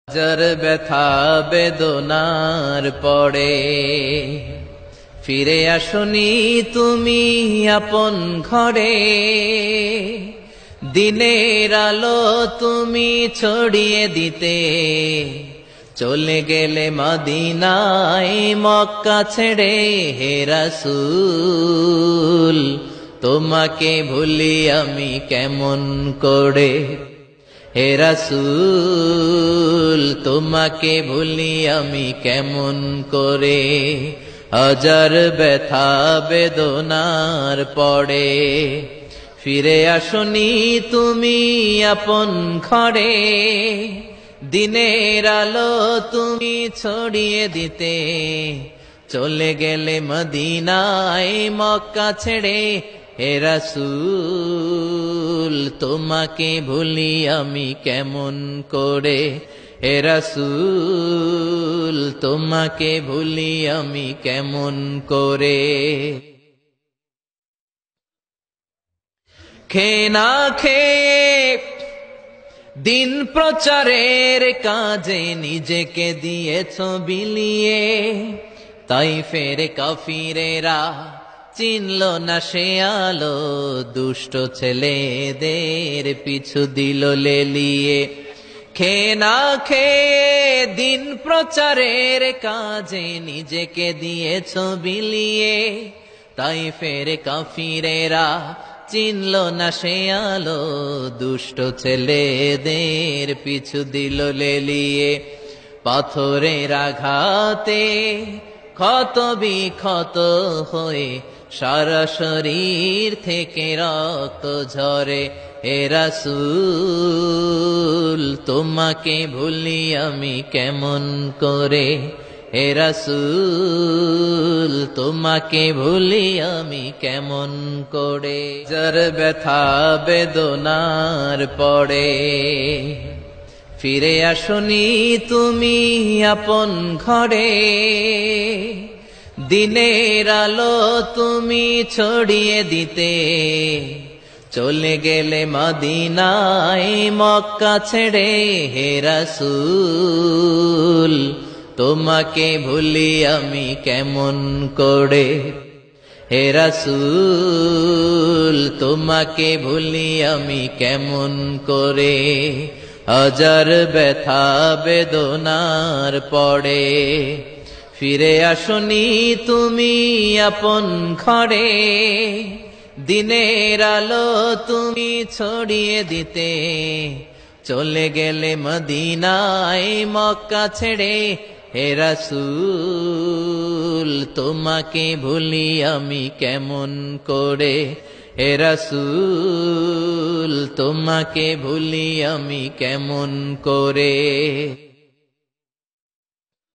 হাজার ব্যথা বেদনার পরে ফিরে আসনি তুমি আপন ঘরে। দিনের আলো তুমি ছড়িয়ে দিতে চলে গেলে মদিনায় মক্কা ছেড়ে। হে রাসূল তোমাকে ভুলি আমি কেমন করে। হে রাসূল তোমাকে ভুলি আমি কেমন করে। হাজার ব্যথা বেদনার পরে ফিরে আসনি তুমি আপন ঘরে। দিনের আলো তুমি ছড়িয়ে দিতে চলে গেলে মদিনায় মক্কা ছেড়ে। হে রাসূল তোমাকে ভুলি আমি কেমন করে। হে রাসূল তোমাকে ভুলি আমি কেমন করে। খেয়ে না খেয়ে দিন প্রচারের কাজে নিজেকে দিয়েছ বিলিয়ে। তাইফের কাফিরেরা চিনল না সে আলো, দুষ্ট ছেলেদের পিছু দিল লেলিয়ে। খেয়ে না খেয়ে দিন প্রচারের কাজে নিজেকে দিয়েছ বিলিয়ে। তাইফের কাফিরেরা চিনল না সে আলো, দুষ্ট ছেলেদের পিছু দিল লেলিয়ে। পাথরের আঘাতে ক্ষত বিক্ষত হয়ে সারা শরীর থেকে রক্ত ঝরে। হে রাসূল তোমাকে ভুলি আমি কেমন করে। হে রাসূল তোমাকে ভুলি আমি কেমন করে। যার ব্যথা বেদনার পরে ফিরে আসনি তুমি আপন ঘরে। দিনের আলো তুমি ছড়িয়ে দিতে চলে গেলে মদিনায় মক্কা ছেড়ে। হে রাসূল তোমাকে ভুলি আমি কেমন করে। হে রাসূল তোমাকে ভুলি আমি কেমন করে। হাজার ব্যথা বেদনার পরে ফিরে আসনি তুমি আপন ঘরে। দিনের আলো তুমি ছড়িয়ে দিতে চলে গেলে মদিনায় মক্কা ছেড়ে। হে রাসূল তোমাকে ভুলি আমি কেমন করে। হে রাসূল তোমাকে ভুলি আমি কেমন করে।